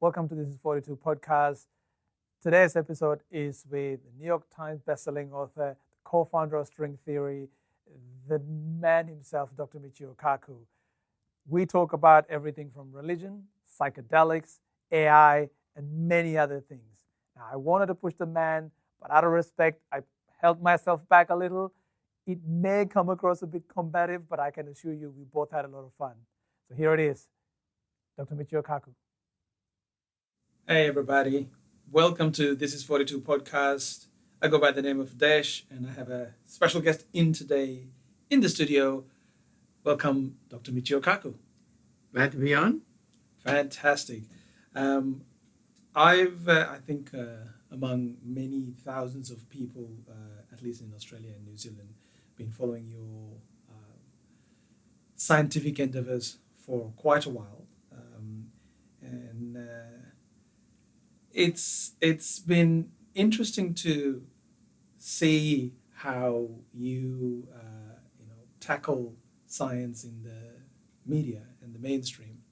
Welcome to This is 42 podcast. Today's episode is with the New York Times bestselling author, co-founder of string theory, the man himself, Dr. Michio Kaku. We talk about everything from religion, psychedelics, AI, and many other things. Now, I wanted to push the man, but out of respect, I held myself back a little. It may come across a bit combative, but I can assure you we both had a lot of fun. So here it is, Dr. Michio Kaku. Hey, everybody. Welcome to This is 42 podcast. I go by the name of Desh, and I have a special guest in today in the studio. Welcome, Dr. Michio Kaku. Glad to be on. Fantastic. I think, among many thousands of people, at least in Australia and New Zealand, been following your scientific endeavors for quite a while. It's been interesting to see how you tackle science in the media and the mainstream.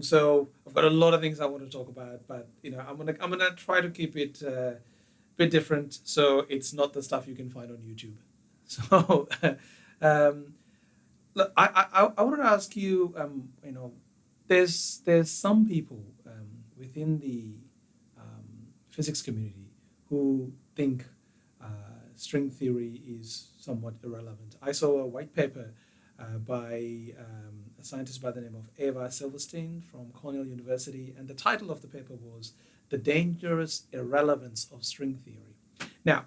So I've got a lot of things I want to talk about, but I'm gonna try to keep it a bit different, so it's not the stuff you can find on YouTube. So look, I wanted to ask you, there's some people within the physics community who think string theory is somewhat irrelevant. I saw a white paper by a scientist by the name of Eva Silverstein from Cornell University, and the title of the paper was "The Dangerous Irrelevance of String Theory." Now,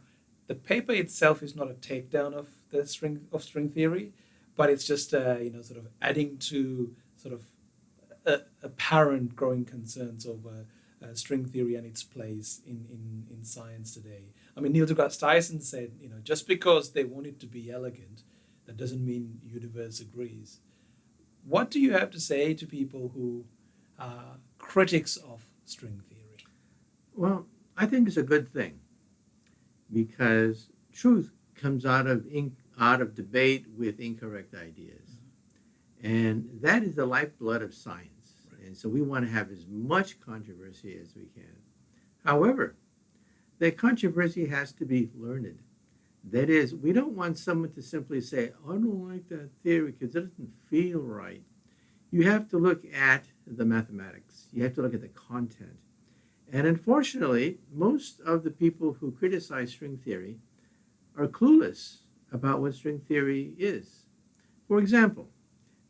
the paper itself is not a takedown of the string theory, but it's just sort of adding to sort of apparent growing concerns over string theory and its place in science today. I mean, Neil deGrasse Tyson said, just because they want it to be elegant, that doesn't mean universe agrees. What do you have to say to people who are critics of string theory? Well, I think it's a good thing because truth comes out of debate with incorrect ideas. And that is the lifeblood of science. And so we want to have as much controversy as we can. However, that controversy has to be learned. That is, we don't want someone to simply say, I don't like that theory because it doesn't feel right. You have to look at the mathematics. You have to look at the content. And unfortunately, most of the people who criticize string theory are clueless about what string theory is. For example,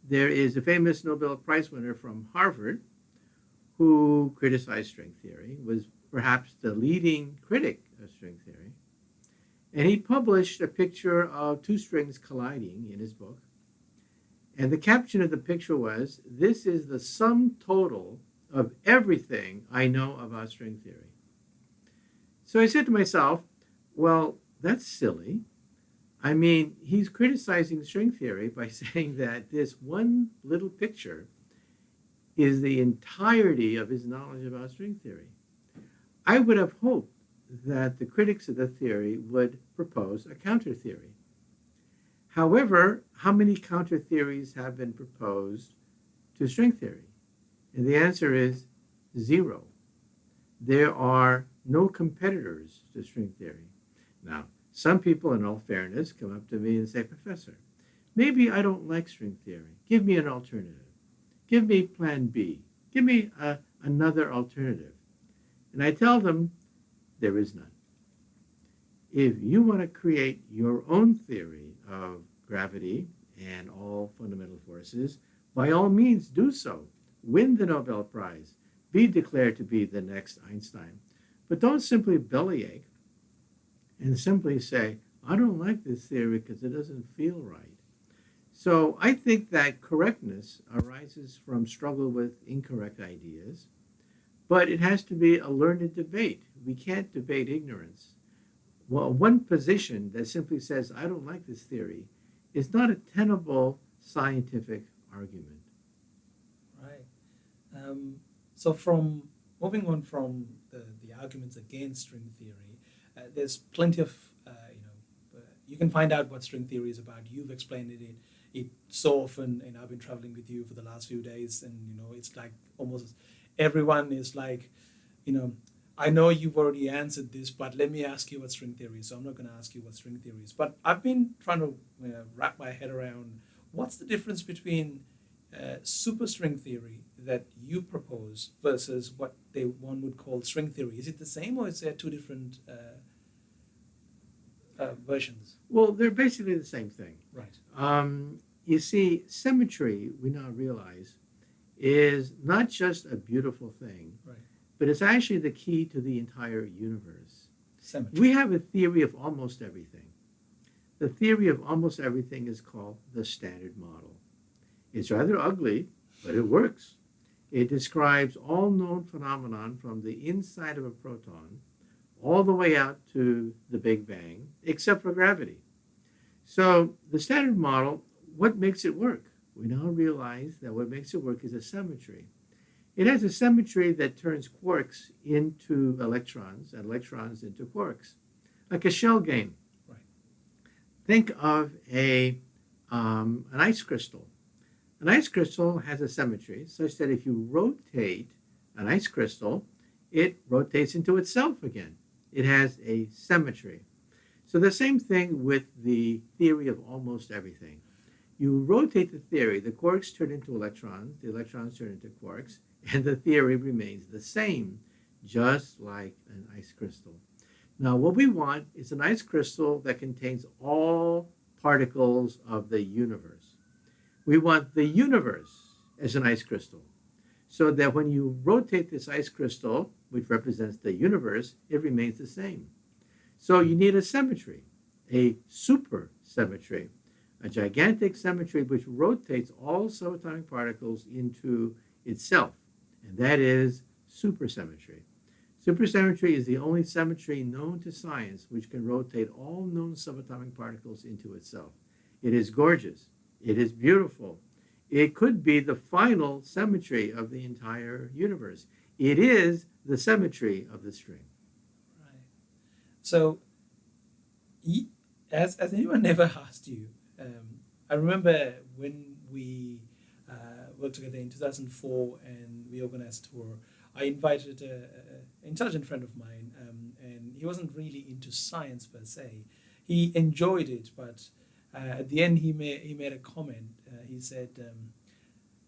there is a famous Nobel Prize winner from Harvard who criticized string theory, was perhaps the leading critic of string theory. And he published a picture of two strings colliding in his book. And the caption of the picture was, "This is the sum total of everything I know about string theory." So I said to myself, well, that's silly. I mean, he's criticizing string theory by saying that this one little picture is the entirety of his knowledge about string theory. I would have hoped that the critics of the theory would propose a counter theory. However, how many counter theories have been proposed to string theory? And the answer is 0. There are no competitors to string theory. Now, some people, in all fairness, come up to me and say, Professor, maybe I don't like string theory. Give me an alternative. Give me plan B. Give me another alternative. And I tell them, there is none. If you want to create your own theory of gravity and all fundamental forces, by all means do so. Win the Nobel Prize. Be declared to be the next Einstein. But don't simply bellyache and simply say, I don't like this theory because it doesn't feel right. So I think that correctness arises from struggle with incorrect ideas, but it has to be a learned debate. We can't debate ignorance. Well, one position that simply says, I don't like this theory, is not a tenable scientific argument. Right. So from moving on from the arguments against string theory, there's plenty of, you can find out what string theory is about. You've explained it so often, and I've been traveling with you for the last few days, and it's like almost everyone is like, I know you've already answered this, but let me ask you what string theory is. So I'm not going to ask you what string theory is. But I've been trying to wrap my head around what's the difference between superstring theory that you propose versus what one would call string theory. Is it the same, or is there two different versions? Well, they're basically the same thing. Right. You see, symmetry, we now realize, is not just a beautiful thing, Right. but it's actually the key to the entire universe. Symmetry. We have a theory of almost everything. The theory of almost everything is called the Standard Model. It's rather ugly, but it works. It describes all known phenomenon from the inside of a proton all the way out to the Big Bang, except for gravity. So the Standard Model, what makes it work? We now realize that what makes it work is a symmetry. It has a symmetry that turns quarks into electrons and electrons into quarks, like a shell game. Right. Think of an ice crystal. An ice crystal has a symmetry such that if you rotate an ice crystal, it rotates into itself again. It has a symmetry. So the same thing with the theory of almost everything. You rotate the theory, the quarks turn into electrons, the electrons turn into quarks, and the theory remains the same, just like an ice crystal. Now, what we want is an ice crystal that contains all particles of the universe. We want the universe as an ice crystal, so that when you rotate this ice crystal, which represents the universe, it remains the same. So you need a symmetry, a supersymmetry, a gigantic symmetry which rotates all subatomic particles into itself, and that is supersymmetry. Supersymmetry is the only symmetry known to science which can rotate all known subatomic particles into itself. It is gorgeous. It is beautiful. It could be the final symmetry of the entire universe. It is the symmetry of the string. Right. So, as anyone ever asked you, I remember when we worked together in 2004 and we organized a tour, I invited an intelligent friend of mine, and he wasn't really into science per se. He enjoyed it, but at the end he made a comment. He said,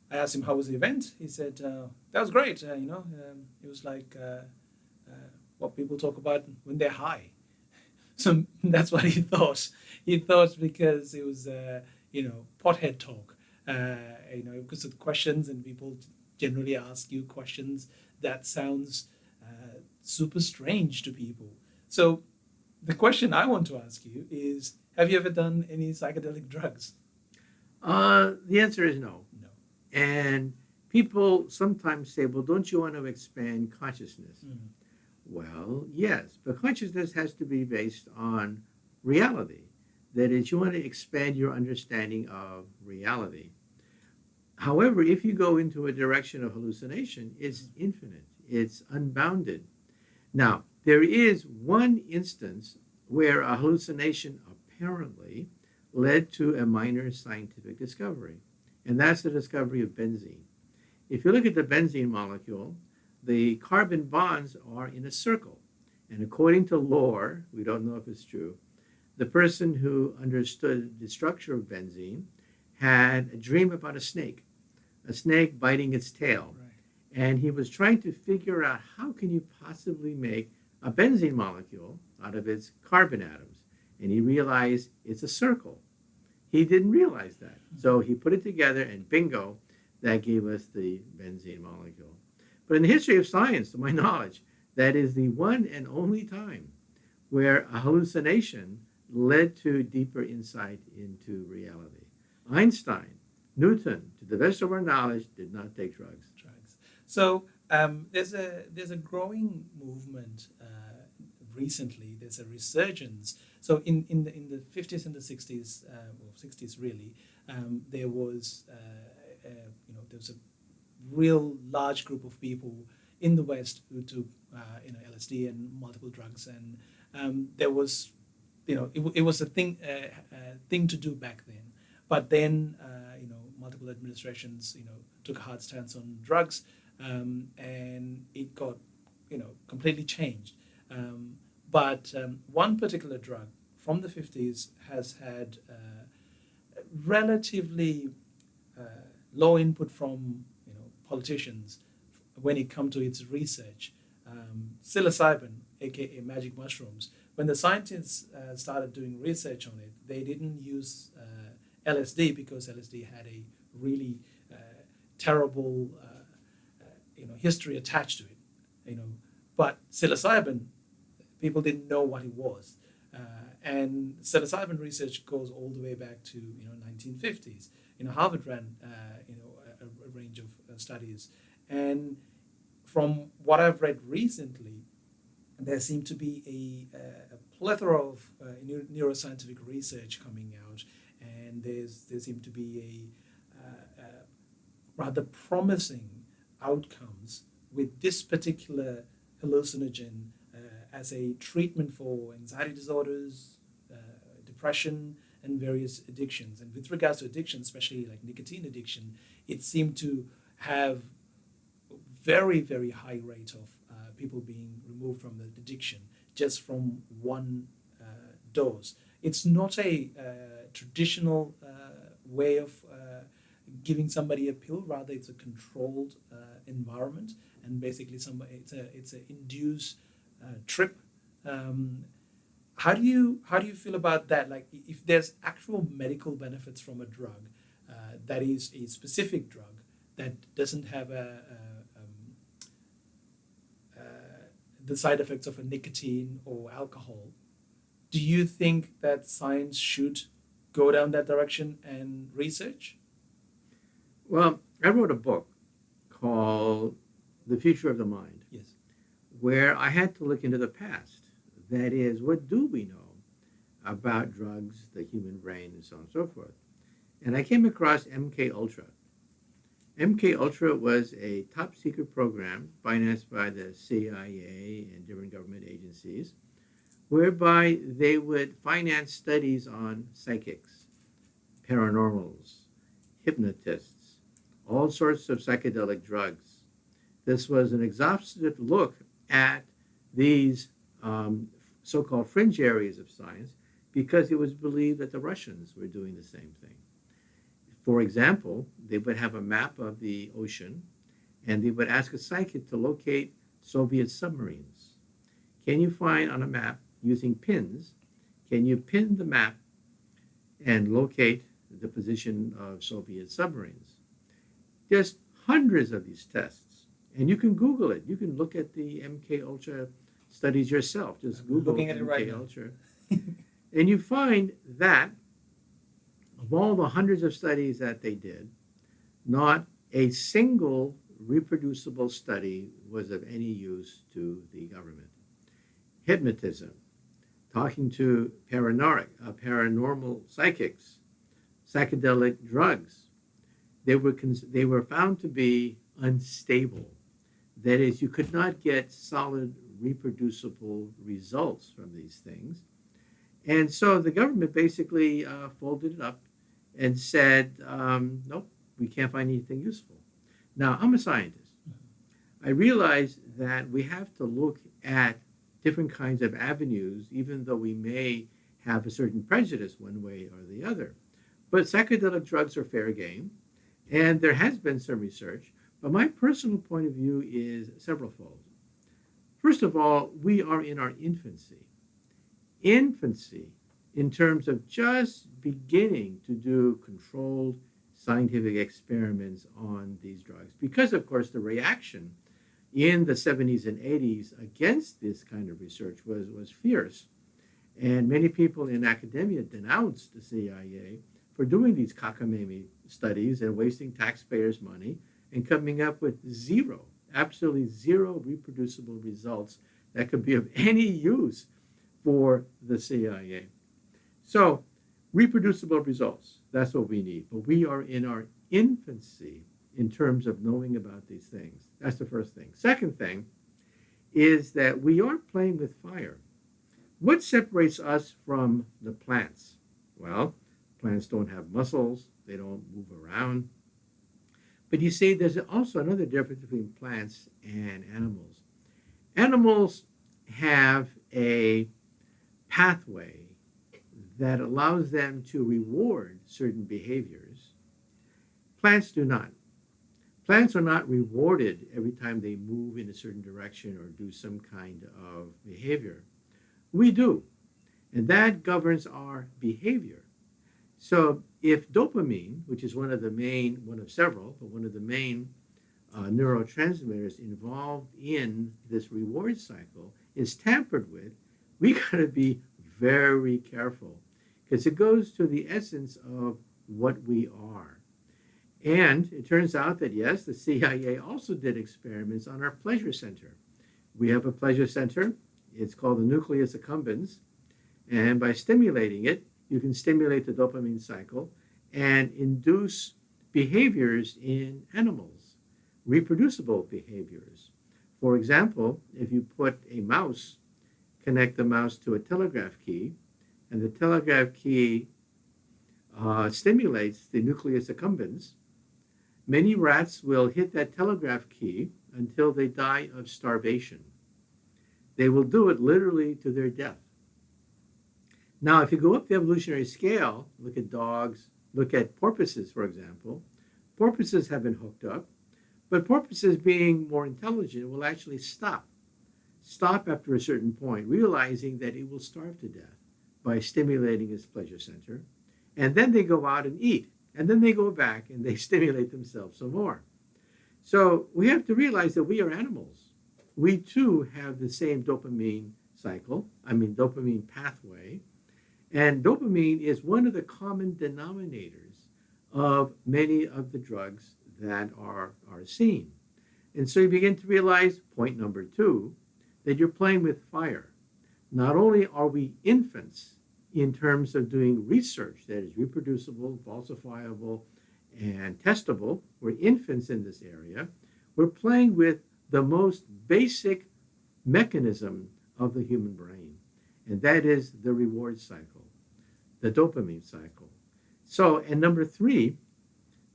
I asked him how was the event. He said, that was great. It was like what people talk about when they're high. So that's what he thought. He thought because it was, pothead talk, because of questions, and people generally ask you questions that sounds super strange to people. So the question I want to ask you is, have you ever done any psychedelic drugs? The answer is no. No. And people sometimes say, well, don't you want to expand consciousness? Mm. Well, yes, but consciousness has to be based on reality. That is, you want to expand your understanding of reality. However, if you go into a direction of hallucination, it's infinite, it's unbounded. Now, there is one instance where a hallucination apparently led to a minor scientific discovery, and that's the discovery of benzene. If you look at the benzene molecule, the carbon bonds are in a circle, and according to lore, we don't know if it's true, the person who understood the structure of benzene had a dream about a snake biting its tail. Right. And he was trying to figure out how can you possibly make a benzene molecule out of its carbon atoms. And he realized it's a circle. He didn't realize that. So he put it together, and bingo, that gave us the benzene molecule. But in the history of science, to my knowledge, that is the one and only time where a hallucination led to deeper insight into reality. Einstein, Newton, to the best of our knowledge, did not take drugs. So there's a growing movement recently. There's a resurgence. So in the 50s and the 60s, or 60s really, there was there was a real large group of people in the West who took LSD and multiple drugs, and there was it was a thing to do back then. But then multiple administrations took a hard stance on drugs. and it got, completely changed. But one particular drug from the 50s has had relatively low input from politicians when it comes to its research. Psilocybin, aka magic mushrooms. When the scientists started doing research on it, they didn't use LSD because LSD had a really terrible history attached to it. But psilocybin, people didn't know what it was. And psilocybin research goes all the way back to 1950s. Harvard ran a range of studies, and from what I've read recently, there seemed to be a plethora of neuroscientific research coming out, and there seemed to be a rather promising outcomes with this particular hallucinogen as a treatment for anxiety disorders, depression, and various addictions. And with regards to addiction, especially like nicotine addiction, it seemed to have very, very high rate of people being removed from the addiction just from one dose. It's not a traditional way of giving somebody a pill. Rather, it's a controlled environment, and basically, it's an induced trip. How do you feel about that? Like, if there's actual medical benefits from a drug that is a specific drug that doesn't have the side effects of a nicotine or alcohol, do you think that science should go down that direction and research? Well, I wrote a book called The Future of the Mind, Yes. where I had to look into the past. That is, what do we know about drugs, the human brain, and so on and so forth? And I came across MK Ultra. MK Ultra was a top secret program financed by the CIA and different government agencies, whereby they would finance studies on psychics, paranormals, hypnotists, all sorts of psychedelic drugs. This was an exhaustive look at these so-called fringe areas of science, because it was believed that the Russians were doing the same thing. For example, they would have a map of the ocean, and they would ask a psychic to locate Soviet submarines. Can you find on a map, using pins, can you pin the map and locate the position of Soviet submarines? There's hundreds of these tests, and you can Google it. You can look at the MK Ultra studies yourself. Just Google looking at it right MK now. Ultra. And you find that of all the hundreds of studies that they did, not a single reproducible study was of any use to the government. Hypnotism, talking to paranormal psychics, psychedelic drugs, they were found to be unstable. That is, you could not get solid reproducible results from these things. And so the government basically folded it up and said, nope, we can't find anything useful. Now, I'm a scientist. I realize that we have to look at different kinds of avenues, even though we may have a certain prejudice one way or the other. But psychedelic drugs are fair game, and there has been some research. But my personal point of view is severalfold. First of all, we are in our infancy. Infancy in terms of just beginning to do controlled scientific experiments on these drugs. Because, of course, the reaction in the 70s and 80s against this kind of research was fierce. And many people in academia denounced the CIA for doing these cockamamie studies and wasting taxpayers' money and coming up with absolutely zero reproducible results that could be of any use for the CIA. So, reproducible results, that's what we need. But we are in our infancy in terms of knowing about these things. That's the first thing. Second thing is that we are playing with fire. What separates us from the plants? Well, plants don't have muscles, they don't move around. But you see, there's also another difference between plants and animals. Animals have a pathway that allows them to reward certain behaviors. Plants do not. Plants are not rewarded every time they move in a certain direction or do some kind of behavior. We do, and that governs our behavior. So if dopamine, which is one of several, but one of the main neurotransmitters involved in this reward cycle is tampered with, we got to be very careful because it goes to the essence of what we are. And it turns out that, yes, the CIA also did experiments on our pleasure center. We have a pleasure center. It's called the nucleus accumbens. And by stimulating it, you can stimulate the dopamine cycle and induce behaviors in animals, reproducible behaviors. For example, if you connect the mouse to a telegraph key, and the telegraph key stimulates the nucleus accumbens, many rats will hit that telegraph key until they die of starvation. They will do it literally to their death. Now, if you go up the evolutionary scale, look at dogs, look at porpoises, for example. Porpoises have been hooked up, but porpoises, being more intelligent, will actually stop after a certain point, realizing that it will starve to death by stimulating its pleasure center. And then they go out and eat. And then they go back and they stimulate themselves some more. So we have to realize that we are animals. We too have the same dopamine pathway. And dopamine is one of the common denominators of many of the drugs that are seen. And so you begin to realize, point number 2, that you're playing with fire. Not only are we infants in terms of doing research that is reproducible, falsifiable, and testable, we're infants in this area, we're playing with the most basic mechanism of the human brain, and that is the reward cycle, the dopamine cycle. So, and number 3,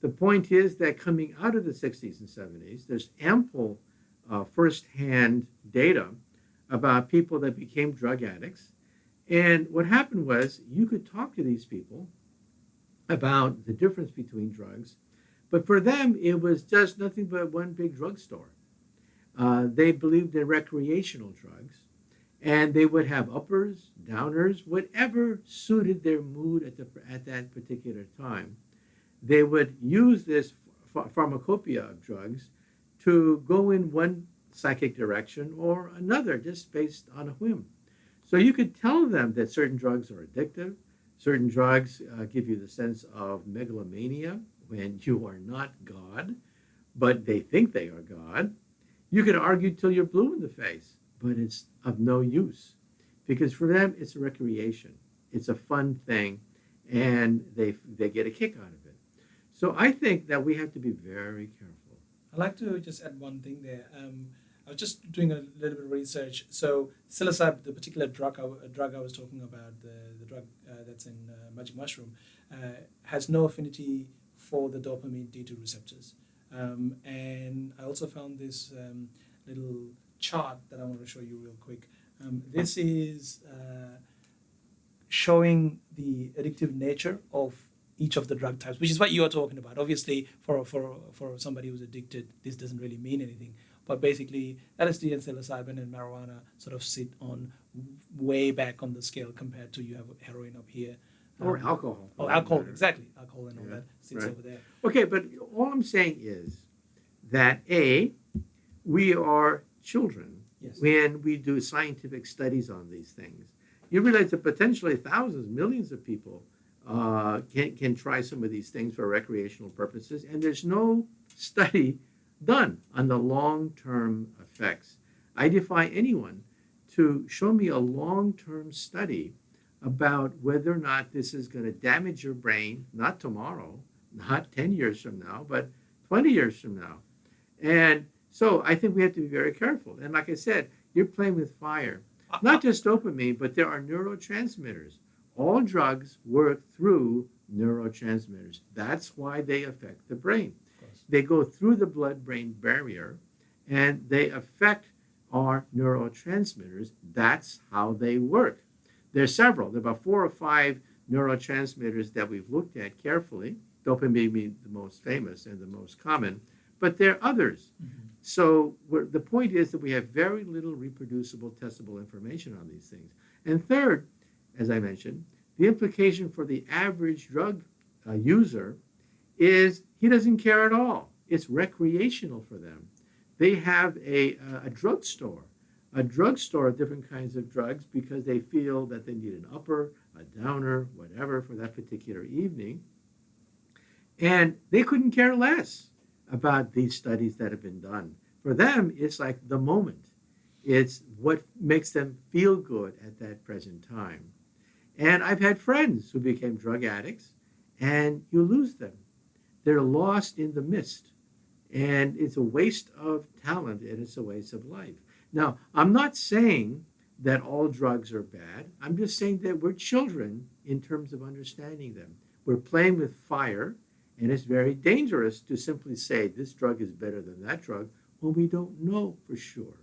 the point is that coming out of the 60s and 70s, there's ample firsthand data about people that became drug addicts. And what happened was you could talk to these people about the difference between drugs, but for them, it was just nothing but one big drugstore. They believed in recreational drugs, and they would have uppers, downers, whatever suited their mood at that particular time. They would use this pharmacopoeia of drugs to go in one psychic direction or another, just based on a whim. So you could tell them that certain drugs are addictive, certain drugs give you the sense of megalomania when you are not God, but they think they are God. You could argue till you're blue in the face, but it's of no use because for them it's a recreation. It's a fun thing, and they get a kick out of it. So I think that we have to be very careful. I'd like to just add one thing there. I was just doing a little bit of research. So psilocybin, the particular drug I was talking about, the drug that's in magic mushroom, has no affinity for the dopamine D2 receptors. And I also found this little chart that I want to show you real quick. This is showing the addictive nature of each of the drug types, which is what you are talking about. Obviously, for somebody who's addicted, this doesn't really mean anything. But basically, LSD and psilocybin and marijuana sort of sit on way back on the scale compared to you have heroin up here. Or alcohol. Oh, alcohol, exactly. Alcohol and all that sits right over there. Okay, but all I'm saying is that we are children when we do scientific studies on these things. You realize that potentially thousands, millions of people can try some of these things for recreational purposes, and there's no study done on the long-term effects. I defy anyone to show me a long-term study about whether or not this is going to damage your brain, not tomorrow, not 10 years from now, but 20 years from now. And so I think we have to be very careful. And like I said, you're playing with fire. Not just dopamine, but there are neurotransmitters. All drugs work through neurotransmitters. That's why they affect the brain. they go through the blood-brain barrier and they affect our neurotransmitters. That's how they work. There's several. There are about 4 or 5 neurotransmitters that we've looked at carefully. Dopamine being the most famous and the most common, but there are others. Mm-hmm. So the point is that we have very little reproducible, testable information on these things. And third, as I mentioned, the implication for the average drug user is he doesn't care at all. It's recreational for them. They have a drugstore of different kinds of drugs because they feel that they need an upper, a downer, whatever for that particular evening. And they couldn't care less about these studies that have been done. For them, it's like the moment. It's what makes them feel good at that present time. And I've had friends who became drug addicts, and you lose them. They're lost in the mist. And it's a waste of talent, and it's a waste of life. Now, I'm not saying that all drugs are bad. I'm just saying that we're children in terms of understanding them. We're playing with fire, and it's very dangerous to simply say this drug is better than that drug when we don't know for sure.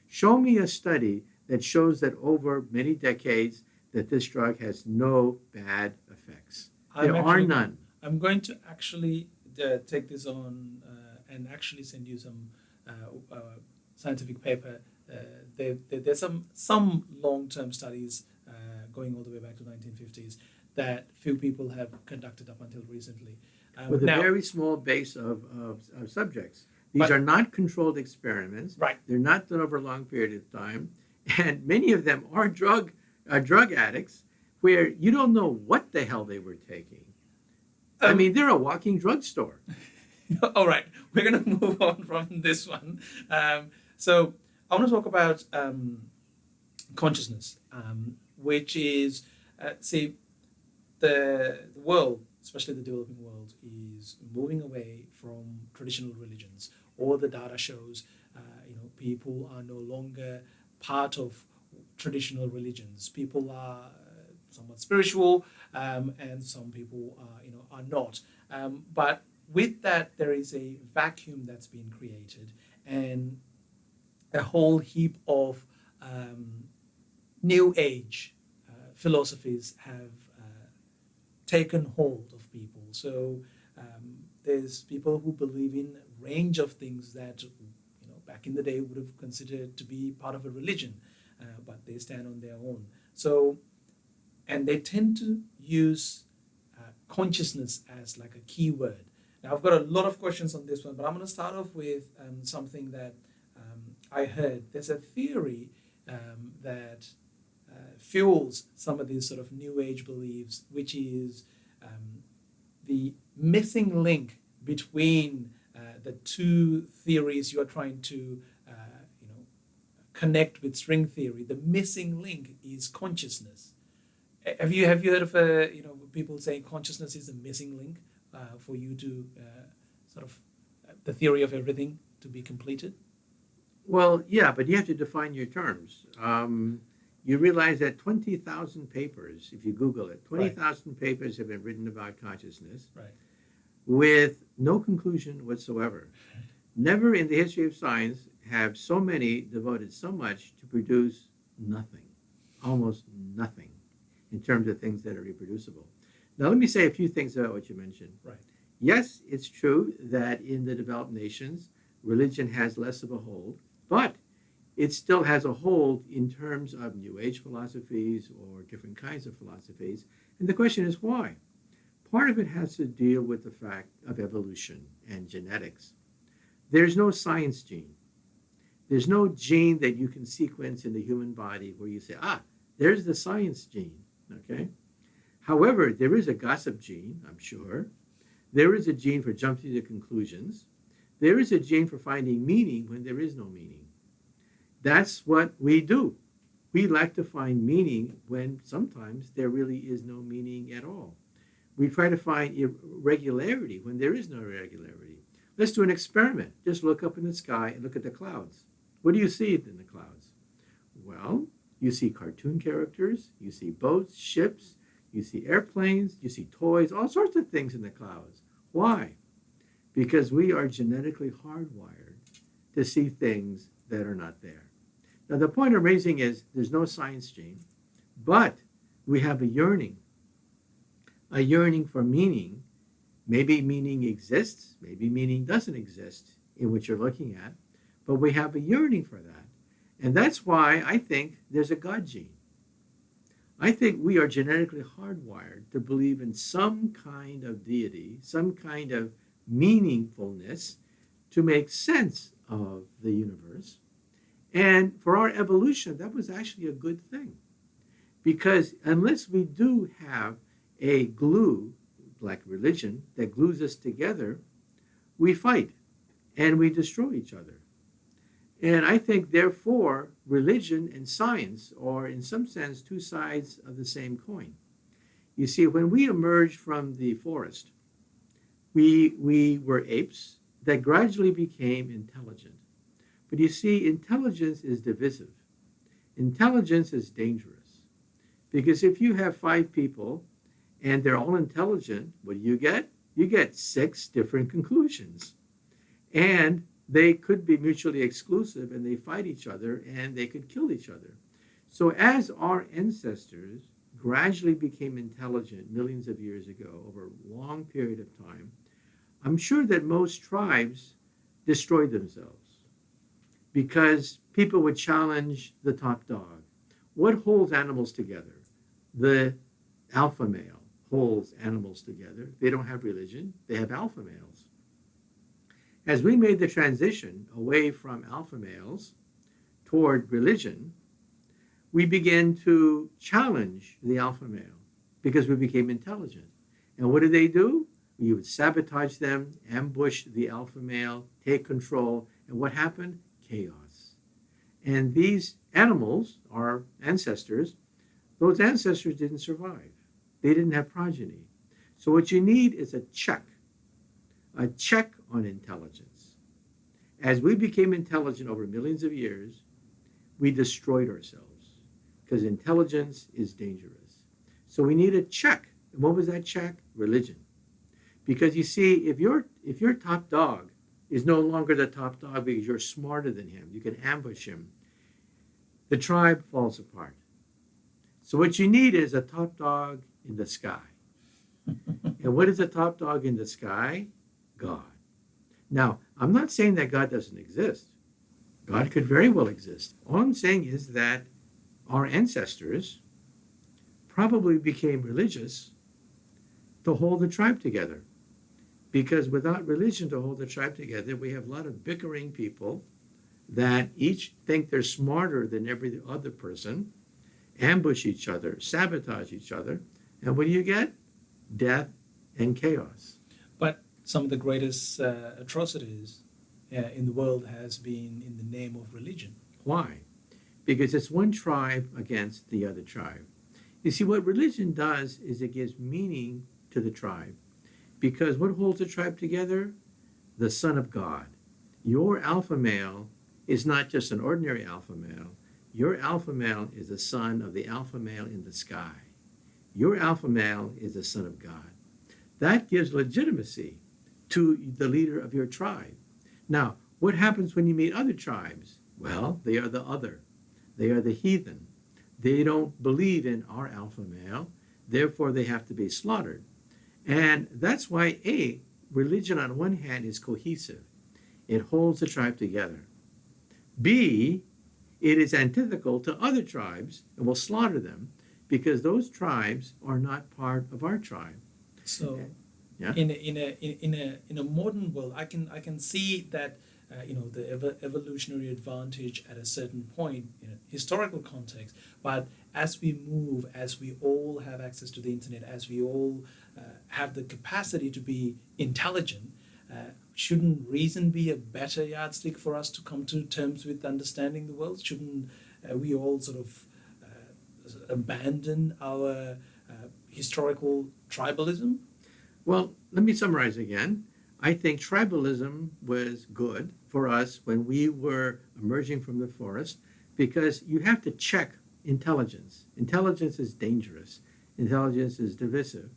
Show me a study that shows that over many decades that this drug has no bad effects. There are none. I'm going to actually take this on and actually send you some scientific paper. There's some long-term studies going all the way back to 1950s that few people have conducted up until recently. With a very small base of subjects. These are not controlled experiments. Right. They're not done over a long period of time. And many of them are drug addicts where you don't know what the hell they were taking. I mean, they're a walking drugstore. All right. We're going to move on from this one. So I want to talk about consciousness, which is, the world, especially the developing world, is moving away from traditional religions. All the data shows, people are no longer part of traditional religions. People are somewhat spiritual, and some people are not. But with that, there is a vacuum that's been created, and a whole heap of New Age philosophies have taken hold of people. So there's people who believe in a range of things that back in the day would have considered to be part of a religion, but they stand on their own. So, and they tend to use consciousness as like a key word. Now, I've got a lot of questions on this one, but I'm going to start off with something that I heard. There's a theory that fuels some of these sort of New Age beliefs, which is the missing link between the two theories you're trying to connect with string theory. The missing link is consciousness. Have you heard of people saying consciousness is the missing link for you to the theory of everything to be completed? Well, yeah, but you have to define your terms. You realize that 20,000 papers, if you Google it, 20,000 papers have been written about consciousness, with no conclusion whatsoever. Never in the history of science have so many devoted so much to produce nothing, almost nothing, in terms of things that are reproducible. Now, let me say a few things about what you mentioned. Right. Yes, it's true that in the developed nations, religion has less of a hold, but it still has a hold in terms of New Age philosophies or different kinds of philosophies. And the question is why? Part of it has to deal with the fact of evolution and genetics. There's no science gene. There's no gene that you can sequence in the human body where you say, there's the science gene, okay? However, there is a gossip gene, I'm sure. There is a gene for jumping to conclusions. There is a gene for finding meaning when there is no meaning. That's what we do. We like to find meaning when sometimes there really is no meaning at all. We try to find irregularity when there is no irregularity. Let's do an experiment. Just look up in the sky and look at the clouds. What do you see in the clouds? Well, you see cartoon characters, you see boats, ships, you see airplanes, you see toys, all sorts of things in the clouds. Why? because we are genetically hardwired to see things that are not there. Now, the point I'm raising is there's no science gene, but we have a yearning for meaning. Maybe meaning exists, maybe meaning doesn't exist in what you're looking at, but we have a yearning for that. And that's why I think there's a God gene. I think we are genetically hardwired to believe in some kind of deity, some kind of meaningfulness to make sense of the universe. And for our evolution, that was actually a good thing. Because unless we do have a glue, like religion, that glues us together, we fight and we destroy each other. And I think, therefore, religion and science are, in some sense, two sides of the same coin. You see, when we emerged from the forest, we were apes that gradually became intelligent. But you see, intelligence is divisive. Intelligence is dangerous. Because if you have 5 people and they're all intelligent, what do you get? You get 6 different conclusions. And they could be mutually exclusive and they fight each other and they could kill each other. So as our ancestors gradually became intelligent millions of years ago over a long period of time, I'm sure that most tribes destroyed themselves because people would challenge the top dog. What holds animals together? The alpha male holds animals together. They don't have religion. They have alpha males. As we made the transition away from alpha males toward religion, we began to challenge the alpha male because we became intelligent. And what did they do? We would sabotage them, ambush the alpha male, take control. And what happened? Chaos. And these animals, our ancestors, those ancestors didn't survive. They didn't have progeny. So what you need is a check on intelligence. As we became intelligent over millions of years, we destroyed ourselves because intelligence is dangerous. So we need a check. And what was that check? Religion. Because you see, if your top dog is no longer the top dog because you're smarter than him, you can ambush him, the tribe falls apart. So what you need is a top dog in the sky. And what is a top dog in the sky? God. Now, I'm not saying that God doesn't exist. God could very well exist. All I'm saying is that our ancestors probably became religious to hold the tribe together. Because without religion to hold the tribe together, we have a lot of bickering people that each think they're smarter than every other person, ambush each other, sabotage each other, and what do you get? Death and chaos. But some of the greatest atrocities in the world has been in the name of religion. Why? Because it's one tribe against the other tribe. You see, what religion does is it gives meaning to the tribe. Because what holds the tribe together? The Son of God. Your alpha male is not just an ordinary alpha male. Your alpha male is the son of the alpha male in the sky. Your alpha male is the Son of God. That gives legitimacy to the leader of your tribe. Now, what happens when you meet other tribes? Well, they are the other. They are the heathen. They don't believe in our alpha male. Therefore, they have to be slaughtered. And that's why, A, religion on one hand is cohesive. It holds the tribe together. B, it is antithetical to other tribes and will slaughter them because those tribes are not part of our tribe. So, yeah. in a modern world, I can see that the evolutionary advantage at a certain point in a historical context. But as we move, as we all have access to the internet, as we all have the capacity to be intelligent, shouldn't reason be a better yardstick for us to come to terms with understanding the world? Shouldn't we all sort of abandon our historical tribalism? Well, let me summarize again. I think tribalism was good for us when we were emerging from the forest because you have to check intelligence. Intelligence is dangerous. Intelligence is divisive.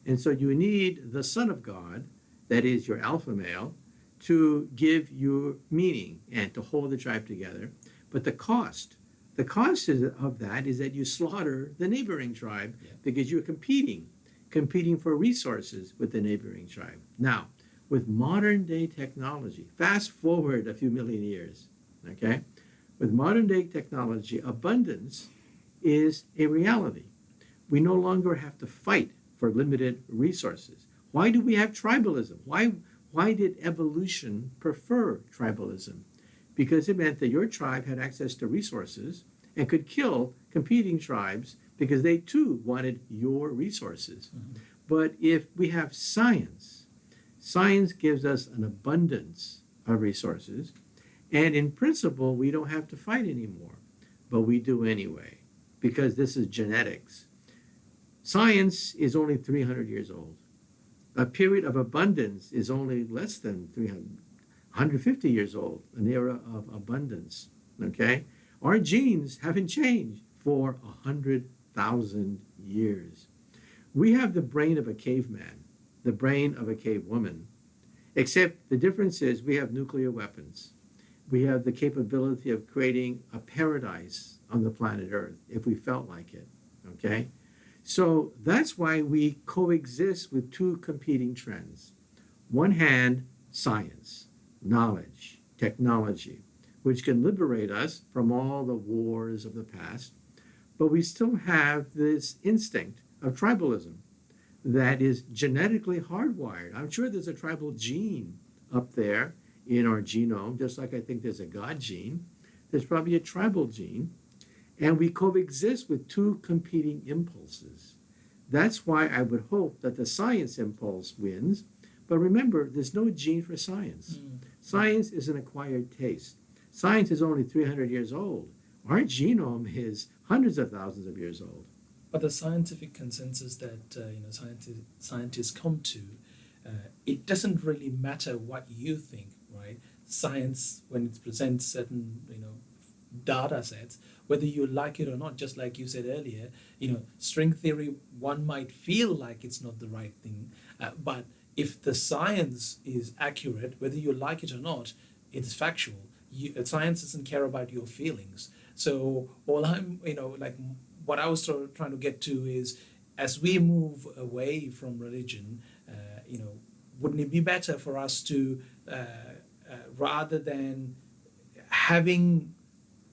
And so you need the Son of God that is your alpha male, to give you meaning and to hold the tribe together. But the cost of that is that you slaughter the neighboring tribe because you're competing for resources with the neighboring tribe. Now, with modern day technology, fast forward a few million years, okay? With modern day technology, abundance is a reality. We no longer have to fight for limited resources. Why do we have tribalism? Why did evolution prefer tribalism? Because it meant that your tribe had access to resources and could kill competing tribes because they too wanted your resources. Mm-hmm. But if we have science gives us an abundance of resources, and in principle, we don't have to fight anymore, but we do anyway, because this is genetics. Science is only 300 years old. A period of abundance is only less than 150 years old, an era of abundance, okay? Our genes haven't changed for 100,000 years. We have the brain of a caveman, the brain of a cave woman, except the difference is we have nuclear weapons. We have the capability of creating a paradise on the planet Earth if we felt like it, okay? So that's why we coexist with two competing trends. One hand, science, knowledge, technology, which can liberate us from all the wars of the past, but we still have this instinct of tribalism that is genetically hardwired. I'm sure there's a tribal gene up there in our genome, just like I think there's a God gene. There's probably a tribal gene, and we coexist with two competing impulses. That's why I would hope that the science impulse wins, but remember, there's no gene for science. Science is an acquired taste. Science is only 300 years old. Our genome is hundreds of thousands of years old. But the scientific consensus that scientists come to, it doesn't really matter what you think, right? Science, when it presents certain data sets, whether you like it or not, just like you said earlier, string theory, one might feel like it's not the right thing, but if the science is accurate, whether you like it or not, it is factual. Science doesn't care about your feelings. So all what I was trying to get to is, as we move away from religion, wouldn't it be better for us to, rather than having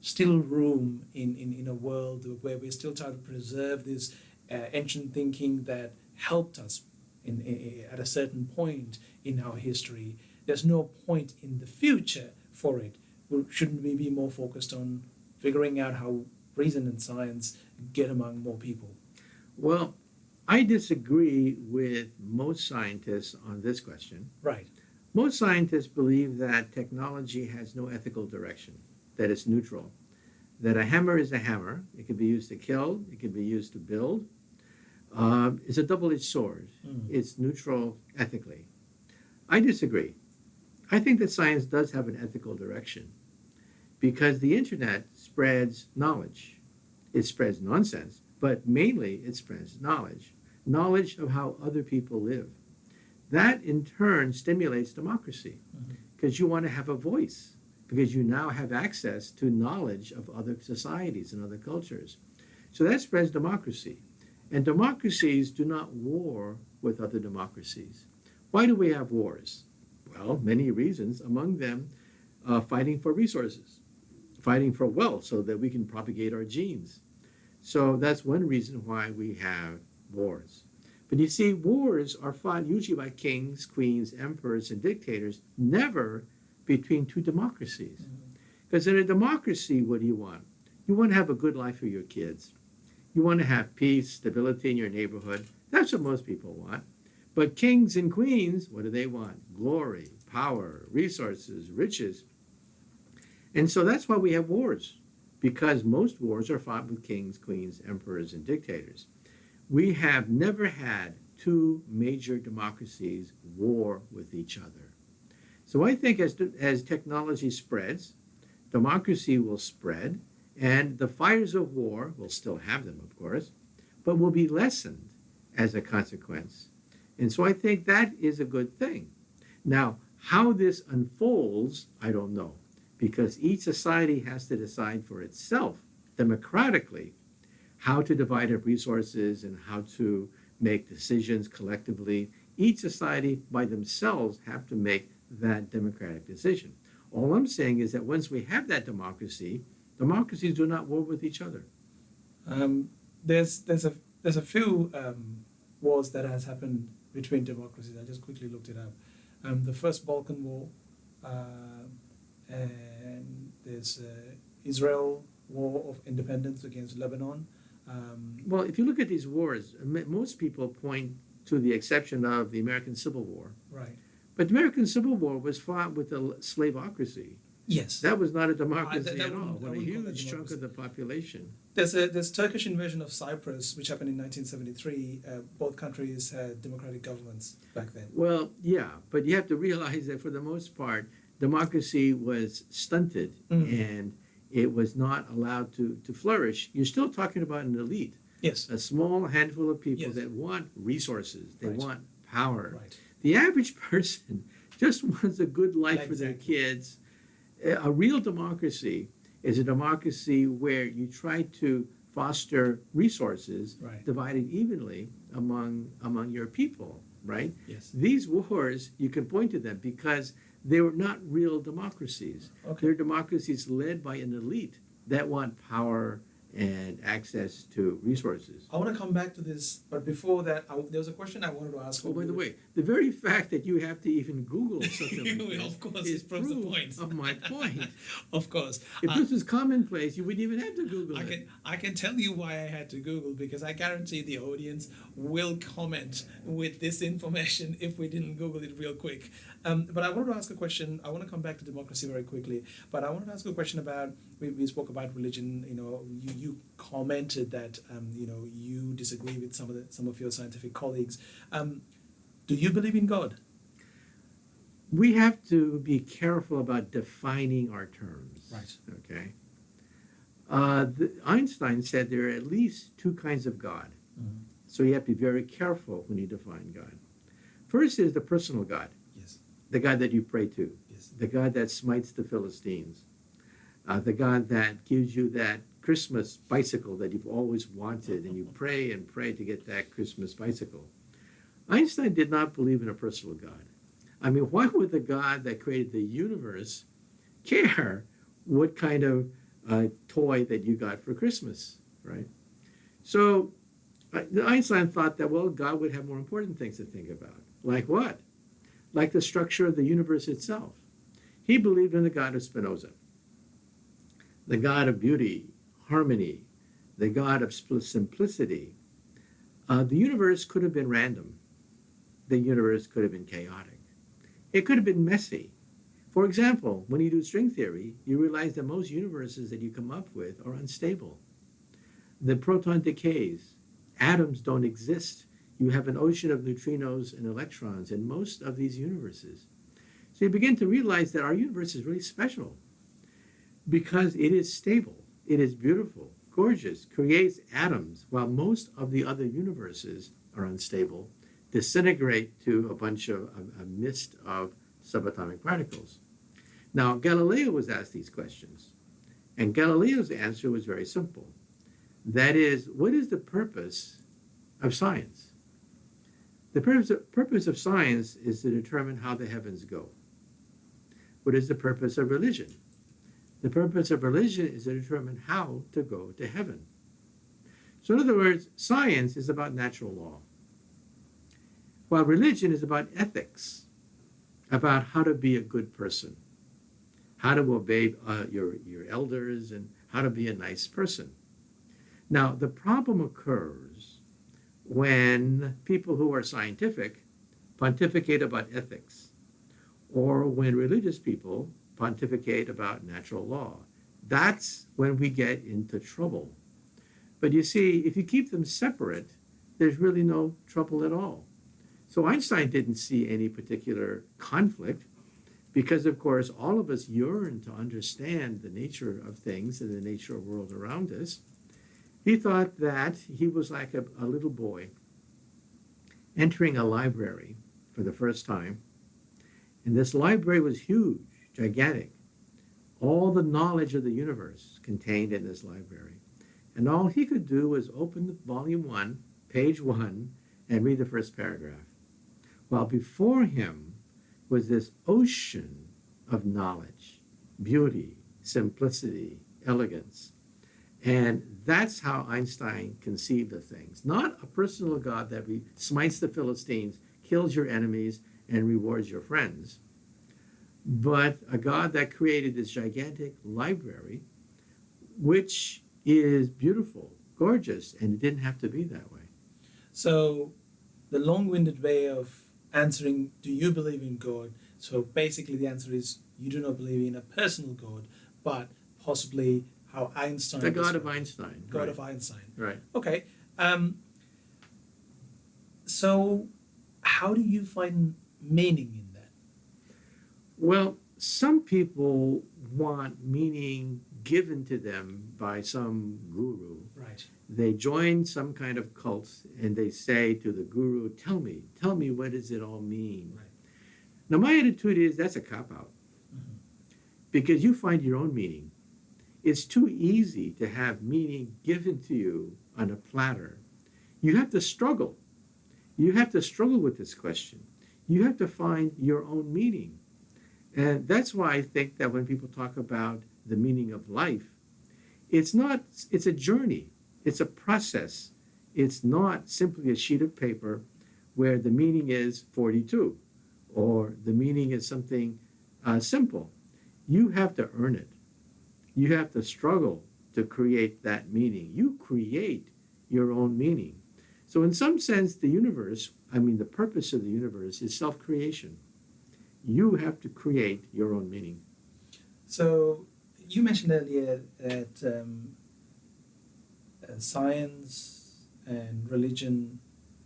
still room in a world where we're still trying to preserve this ancient thinking that helped us at a certain point in our history, there's no point in the future for it. Shouldn't we be more focused on figuring out how reason and science get among more people? Well, I disagree with most scientists on this question. Right. Most scientists believe that technology has no ethical direction, that it's neutral, that a hammer is a hammer. It can be used to kill, it can be used to build. It's a double-edged sword. It's neutral ethically. I disagree. I think that science does have an ethical direction because the internet spreads knowledge. It spreads nonsense, but mainly it spreads knowledge of how other people live. That in turn stimulates democracy because you want to have a voice, because you now have access to knowledge of other societies and other cultures. So that spreads democracy. And democracies do not war with other democracies. Why do we have wars? Well, many reasons, among them fighting for resources, fighting for wealth so that we can propagate our genes. So that's one reason why we have wars. But you see, wars are fought usually by kings, queens, emperors, and dictators, never between two democracies. Because in a democracy, what do you want? You want to have a good life for your kids. You want to have peace, stability in your neighborhood. That's what most people want. But kings and queens, what do they want? Glory, power, resources, riches. And so that's why we have wars, because most wars are fought with kings, queens, emperors, and dictators. We have never had two major democracies war with each other. So I think as technology spreads, democracy will spread, and the fires of war, we'll still have them, of course, but will be lessened as a consequence. And so I think that is a good thing. Now, how this unfolds, I don't know, because each society has to decide for itself democratically how to divide up resources and how to make decisions collectively. Each society by themselves have to make that democratic decision. All I'm saying is that once we have that democracy, democracies do not war with each other. There's a few wars that has happened between democracies. I just quickly looked it up. The first Balkan War, and there's Israel War of Independence against Lebanon. Well, if you look at these wars, most people point to the exception of the American Civil War. Right. But the American Civil War was fought with a slaveocracy. Yes. That was not a democracy that at all. wouldn't- I When a wouldn't call that huge chunk democracy. of the population. There's Turkish invasion of Cyprus, which happened in 1973. Both countries had democratic governments back then. Well, yeah, but you have to realize that for the most part, democracy was stunted and it was not allowed to flourish. You're still talking about an elite, Yes. a small handful of people Yes. that want resources, they Right. want power. Right. The average person just wants a good life for their Exactly. kids. A real democracy is a democracy where you try to foster resources Right. divided evenly among your people, right? Yes. These wars, you can point to them because they were not real democracies. Okay. They're democracies led by an elite that want power and access to resources. I want to come back to this, but before that, there was a question I wanted to ask. Oh, by the way, the very fact that you have to even Google something like this Of course, is it proves the proof point. of my point. Of course. If this was commonplace, you wouldn't even have to Google it. I can tell you why I had to Google, because I guarantee the audience will comment with this information if we didn't Google it real quick. But I wanted to ask a question. I want to come back to democracy very quickly, but I wanted to ask a question about, we spoke about religion. You commented that you disagree with some of your scientific colleagues. Do you believe in God? We have to be careful about defining our terms. Right. Okay. Einstein said there are at least two kinds of God. Mm-hmm. So you have to be very careful when you define God. First is the personal God, Yes. the God that you pray to, Yes. the God that smites the Philistines, the God that gives you that Christmas bicycle that you've always wanted, and you pray and pray to get that Christmas bicycle. Einstein did not believe in a personal God. I mean, why would the God that created the universe care what kind of toy that you got for Christmas, right? So Einstein thought that, well, God would have more important things to think about. Like what? Like the structure of the universe itself. He believed in the God of Spinoza, the God of beauty, harmony, the God of simplicity. The universe could have been random. The universe could have been chaotic. It could have been messy. For example, when you do string theory, you realize that most universes that you come up with are unstable. The proton decays. Atoms don't exist. You have an ocean of neutrinos and electrons in most of these universes. So you begin to realize that our universe is really special because it is stable, it is beautiful, gorgeous, creates atoms, while most of the other universes are unstable, disintegrate to a bunch of a mist of subatomic particles. Now, Galileo was asked these questions, and Galileo's answer was very simple. That is, what is the purpose of science? The purpose of science is to determine how the heavens go. What is the purpose of religion? The purpose of religion is to determine how to go to heaven. So in other words, science is about natural law, while religion is about ethics, about how to be a good person, how to obey your elders, and how to be a nice person. Now, the problem occurs when people who are scientific pontificate about ethics, or when religious people pontificate about natural law. That's when we get into trouble. But you see, if you keep them separate, there's really no trouble at all. So Einstein didn't see any particular conflict because, of course, all of us yearn to understand the nature of things and the nature of the world around us. He thought that he was like a little boy entering a library for the first time, And this library was huge, gigantic. All the knowledge of the universe contained in this library. And all he could do was open the volume 1, page 1, and read the first paragraph. While before him was this ocean of knowledge, beauty, simplicity, elegance. And that's how Einstein conceived of things. Not a personal God that smites the Philistines, kills your enemies, and rewards your friends, but a God that created this gigantic library, which is beautiful, gorgeous, and it didn't have to be that way. So the long-winded way of answering, do you believe in God? So basically the answer is you do not believe in a personal God, but possibly how Einstein... The God of Einstein. God right. of Einstein. Right. Okay. So how do you find meaning in that? Well, some people want meaning given to them by some guru. Right. They join some kind of cult and they say to the guru, tell me, what does it all mean? Right. Now, my attitude is that's a cop-out. Mm-hmm. Because you find your own meaning. It's too easy to have meaning given to you on a platter. You have to struggle. You have to struggle with this question. You have to find your own meaning. And that's why I think that when people talk about the meaning of life, it's a journey. It's a process. It's not simply a sheet of paper where the meaning is 42 or the meaning is something simple. You have to earn it. You have to struggle to create that meaning. You create your own meaning. So in some sense, the purpose of the universe is self-creation. You have to create your own meaning. So you mentioned earlier that science and religion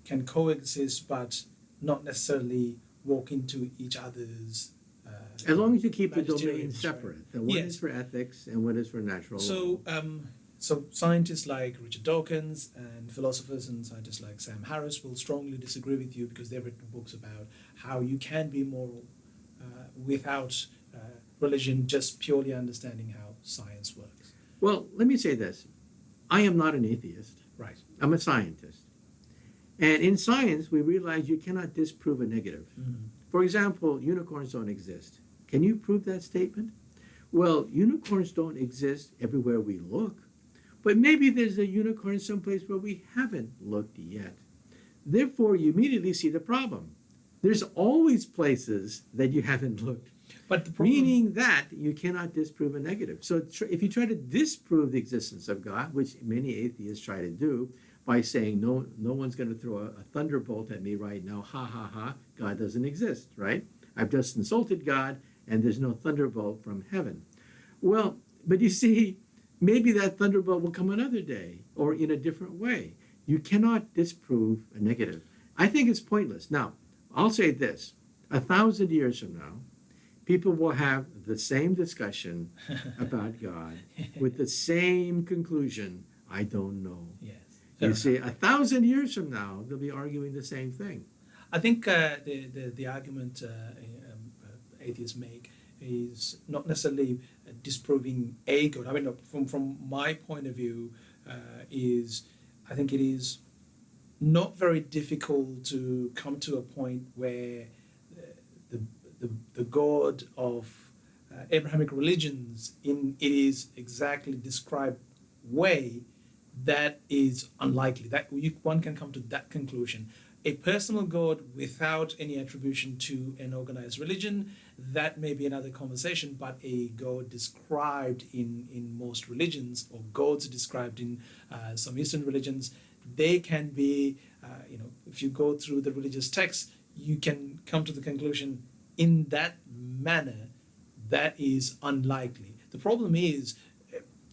can coexist, but not necessarily walk into each other's... as long as you keep the domains magisterium, separate. right? The one Yes. is for ethics and one is for natural law. So scientists like Richard Dawkins and philosophers and scientists like Sam Harris will strongly disagree with you because they've written books about how you can be moral without religion, just purely understanding how science works. Well, let me say this. I am not an atheist. Right. I'm a scientist. And in science, we realize you cannot disprove a negative. Mm-hmm. For example, unicorns don't exist. Can you prove that statement? Well, unicorns don't exist everywhere we look, but maybe there's a unicorn someplace where we haven't looked yet. Therefore, you immediately see the problem. There's always places that you haven't looked. But the problem... Meaning that you cannot disprove a negative. So if you try to disprove the existence of God, which many atheists try to do by saying, no one's going to throw a thunderbolt at me right now, ha, ha, ha, God doesn't exist, right? I've just insulted God, and there's no thunderbolt from heaven. Well, but you see, maybe that thunderbolt will come another day or in a different way. You cannot disprove a negative. I think it's pointless. Now, I'll say this. 1,000 years from now, people will have the same discussion about God with the same conclusion, I don't know. Yes. You see, 1,000 years from now, they'll be arguing the same thing. I think the argument atheists make is not necessarily disproving a God. I mean, from my point of view, I think it is not very difficult to come to a point where the God of Abrahamic religions it is exactly described way that is unlikely. That one can come to that conclusion. A personal God without any attribution to an organized religion, that may be another conversation, but a God described in most religions, or gods described in some Eastern religions, they can be, if you go through the religious texts, you can come to the conclusion in that manner that is unlikely. The problem is,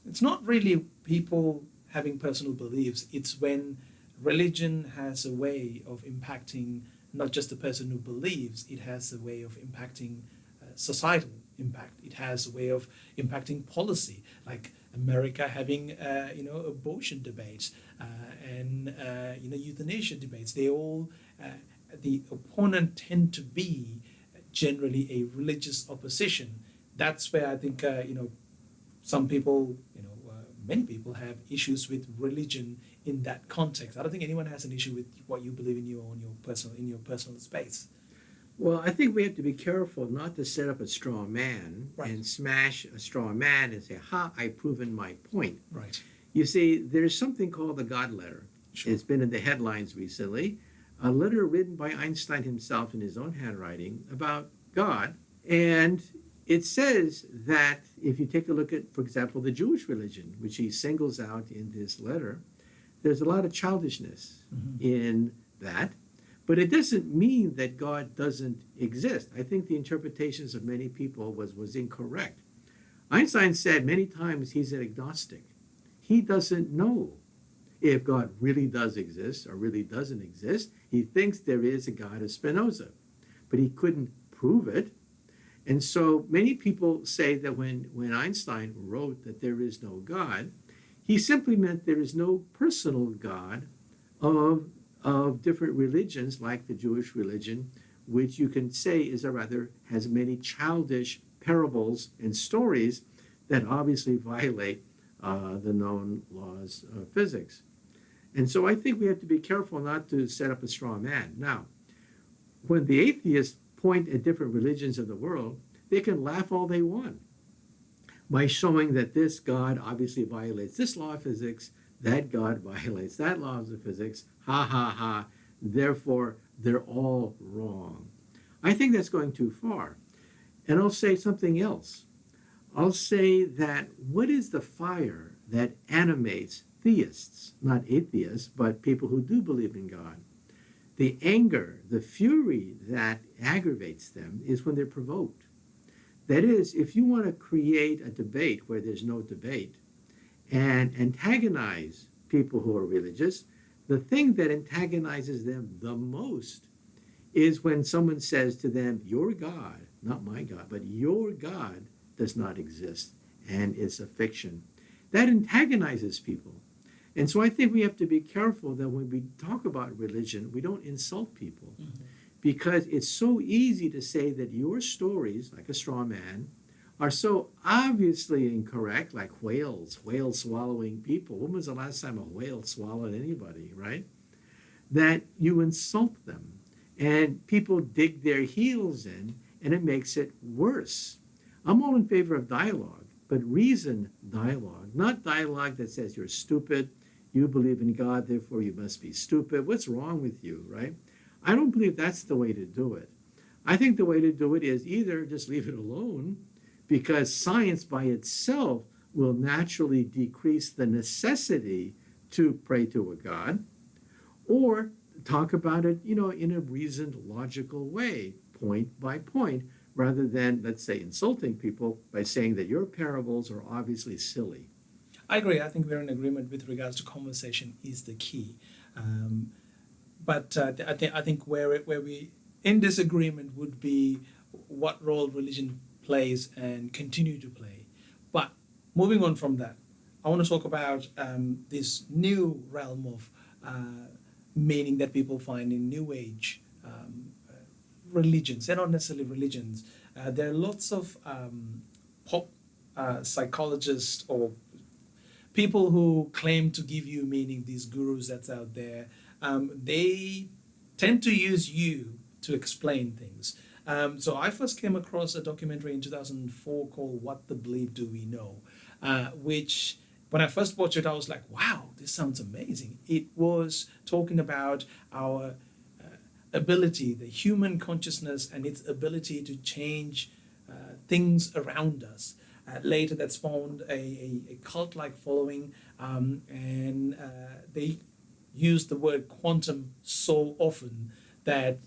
it's not really people having personal beliefs, it's when religion has a way of impacting not just the person who believes, it has a way of impacting societal impact. It has a way of impacting policy, like America having, abortion debates and euthanasia debates. They all, the opponent tend to be generally a religious opposition. That's where I think some people, many people have issues with religion in that context. I don't think anyone has an issue with what you believe in your personal space. Well, I think we have to be careful not to set up a straw man Right. and smash a straw man and say, ha, I've proven my point. Right. You see, there's something called the God letter. Sure. It's been in the headlines recently. A letter written by Einstein himself in his own handwriting about God. And it says that if you take a look at, for example, the Jewish religion, which he singles out in this letter, there's a lot of childishness in that. But it doesn't mean that God doesn't exist. I think the interpretations of many people was incorrect. Einstein said many times he's an agnostic. He doesn't know if God really does exist or really doesn't exist. He thinks there is a God of Spinoza, but he couldn't prove it. And so many people say that when Einstein wrote that there is no God, he simply meant there is no personal God of different religions like the Jewish religion, which you can say has many childish parables and stories that obviously violate the known laws of physics. And so I think we have to be careful not to set up a straw man. Now, when the atheists point at different religions of the world, they can laugh all they want by showing that this God obviously violates this law of physics, that God violates that law of physics, ha ha ha, therefore they're all wrong. I think that's going too far. And I'll say something else. I'll say that what is the fire that animates theists, not atheists, but people who do believe in God? The anger, the fury that aggravates them is when they're provoked. That is, if you want to create a debate where there's no debate and antagonize people who are religious, the thing that antagonizes them the most is when someone says to them, your God, not my God, but your God does not exist and it's a fiction. That antagonizes people. And so I think we have to be careful that when we talk about religion, we don't insult people. Because it's so easy to say that your stories, like a straw man, are so obviously incorrect, like whales swallowing people. When was the last time a whale swallowed anybody, right? That you insult them. And people dig their heels in, and it makes it worse. I'm all in favor of dialogue, but reasoned dialogue, not dialogue that says you're stupid, you believe in God, therefore you must be stupid. What's wrong with you, right? I don't believe that's the way to do it. I think the way to do it is either just leave it alone, because science by itself will naturally decrease the necessity to pray to a God, or talk about it, in a reasoned, logical way, point by point, rather than, let's say, insulting people by saying that your parables are obviously silly. I agree. I think we're in agreement with regards to conversation is the key. But I think where we in disagreement would be what role religion plays and continue to play. But moving on from that, I want to talk about this new realm of meaning that people find in New Age religions. They're not necessarily religions. There are lots of pop psychologists or people who claim to give you meaning, these gurus that's out there. They tend to use you to explain things. So I first came across a documentary in 2004 called What the Bleep Do We Know? Which, when I first watched it, I was like, wow, this sounds amazing. It was talking about our ability, the human consciousness and its ability to change things around us. Later, that spawned a cult-like following, and they used the word quantum so often that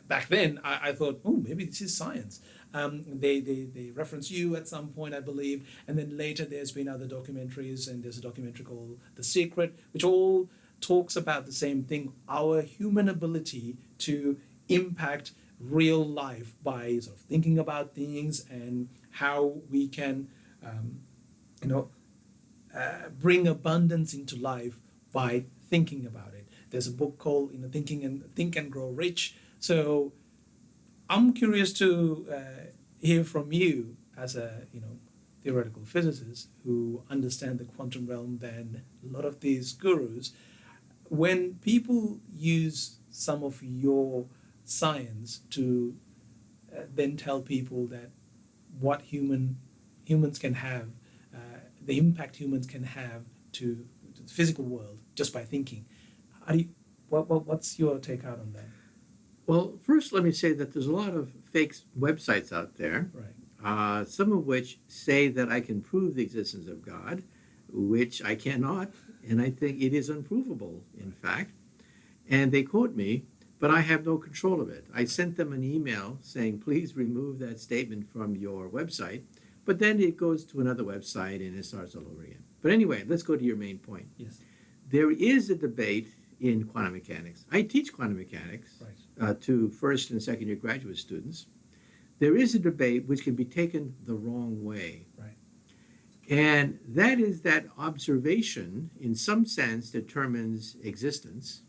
back then I thought, oh, maybe this is science. They reference you at some point, I believe, and then later there's been other documentaries, and there's a documentary called The Secret, which all talks about the same thing, our human ability to impact real life by sort of thinking about things and how we can bring abundance into life by thinking about it. There's a book called Think and Grow Rich. So I'm curious to hear from you as a theoretical physicist who understand the quantum realm than a lot of these gurus. When people use some of your science to then tell people that what humans can have, the impact humans can have to the physical world just by thinking, how do you, what's your take out on that? Well, first, let me say that there's a lot of fake websites out there, Right. some of which say that I can prove the existence of God, which I cannot, and I think it is unprovable, in fact. And they quote me, but I have no control of it. I sent them an email saying, please remove that statement from your website, but then it goes to another website and it starts all over again. But anyway, let's go to your main point. Yes. There is a debate in quantum mechanics. I teach quantum mechanics Right. to first and second year graduate students. There is a debate which can be taken the wrong way. Right. And that is that observation, in some sense, determines existence,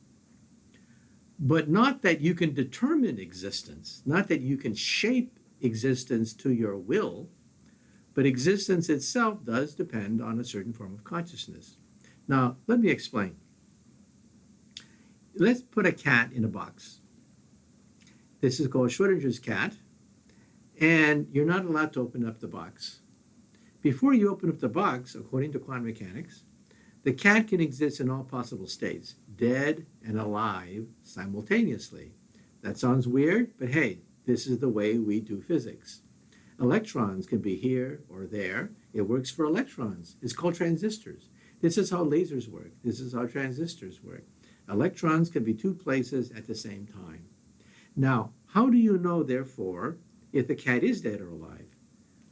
but not that you can determine existence, not that you can shape existence to your will, but existence itself does depend on a certain form of consciousness. Now, let me explain. Let's put a cat in a box. This is called Schrodinger's cat, and you're not allowed to open up the box. Before you open up the box, according to quantum mechanics, the cat can exist in all possible states, dead and alive simultaneously. That sounds weird, but hey, this is the way we do physics. Electrons can be here or there. It works for electrons. It's called transistors. This is how lasers work. This is how transistors work. Electrons can be two places at the same time. Now, how do you know, therefore, if the cat is dead or alive?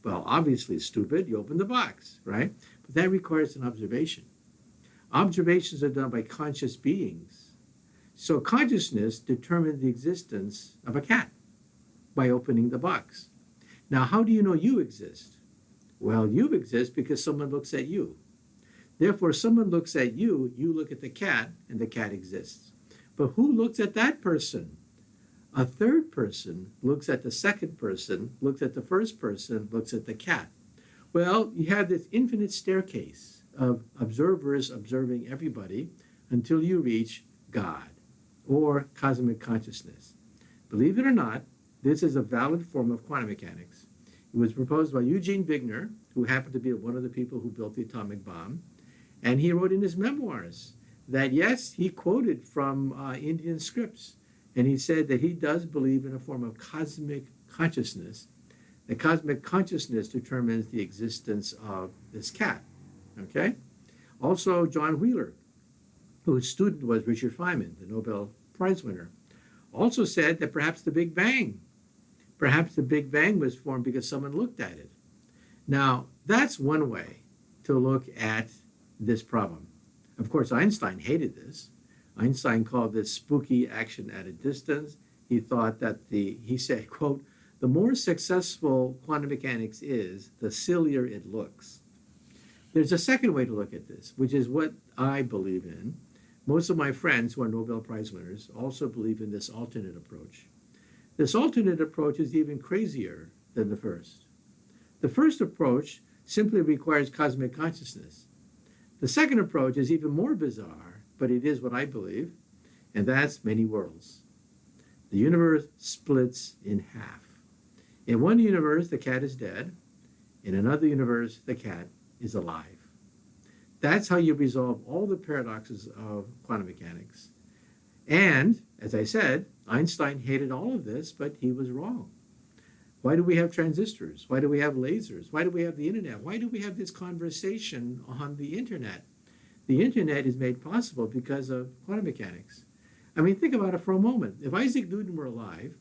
Well, obviously, stupid, you open the box, right? But that requires an observation. Observations are done by conscious beings. So consciousness determines the existence of a cat by opening the box. Now, how do you know you exist? Well, you exist because someone looks at you. Therefore, someone looks at you, you look at the cat, and the cat exists. But who looks at that person? A third person looks at the second person, looks at the first person, looks at the cat. Well, you have this infinite staircase of observers observing everybody until you reach God or cosmic consciousness. Believe it or not, this is a valid form of quantum mechanics. It was proposed by Eugene Wigner, who happened to be one of the people who built the atomic bomb. And he wrote in his memoirs that, yes, he quoted from Indian scripts. And he said that he does believe in a form of cosmic consciousness. The cosmic consciousness determines the existence of this cat. Okay? Also, John Wheeler, whose student was Richard Feynman, the Nobel Prize winner, also said that perhaps the Big Bang was formed because someone looked at it. Now, that's one way to look at this problem. Of course, Einstein hated this. Einstein called this spooky action at a distance. He thought that he said, quote, the more successful quantum mechanics is, the sillier it looks. There's a second way to look at this, which is what I believe in. Most of my friends who are Nobel Prize winners also believe in this alternate approach. This alternate approach is even crazier than the first. The first approach simply requires cosmic consciousness. The second approach is even more bizarre, but it is what I believe, and that's many worlds. The universe splits in half. In one universe, the cat is dead. In another universe, the cat is alive. That's how you resolve all the paradoxes of quantum mechanics. And, as I said, Einstein hated all of this, but he was wrong. Why do we have transistors? Why do we have lasers? Why do we have the internet? Why do we have this conversation on the internet? The internet is made possible because of quantum mechanics. I mean, think about it for a moment. If Isaac Newton were alive,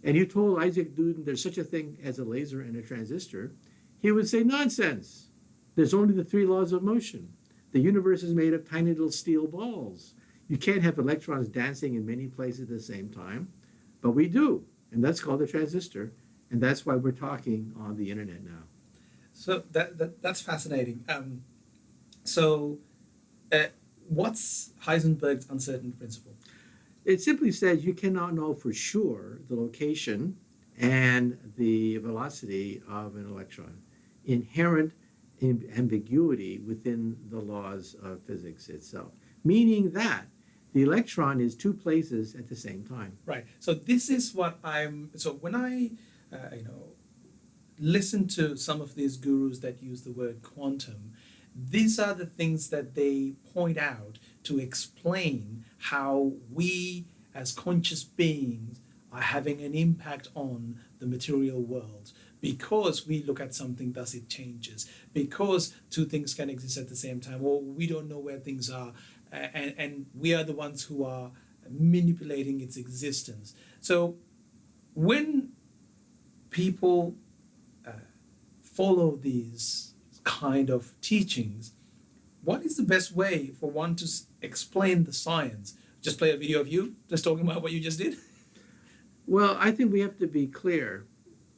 and you told Isaac Newton there's such a thing as a laser and a transistor, he would say, nonsense. There's only the three laws of motion. The universe is made of tiny little steel balls. You can't have electrons dancing in many places at the same time, but we do, and that's called a transistor, and that's why we're talking on the internet now. So that's fascinating. What's Heisenberg's uncertainty principle? It simply says you cannot know for sure the location and the velocity of an electron. Inherent ambiguity within the laws of physics itself, meaning that the electron is two places at the same time. Right. So this is what so when I, listen to some of these gurus that use the word quantum, these are the things that they point out to explain how we as conscious beings are having an impact on the material world. Because we look at something, thus it changes. Because two things can exist at the same time, or we don't know where things are, and we are the ones who are manipulating its existence. So when people follow these kind of teachings, what is the best way for one to explain the science? Just play a video of you just talking about what you just did? Well, I think we have to be clear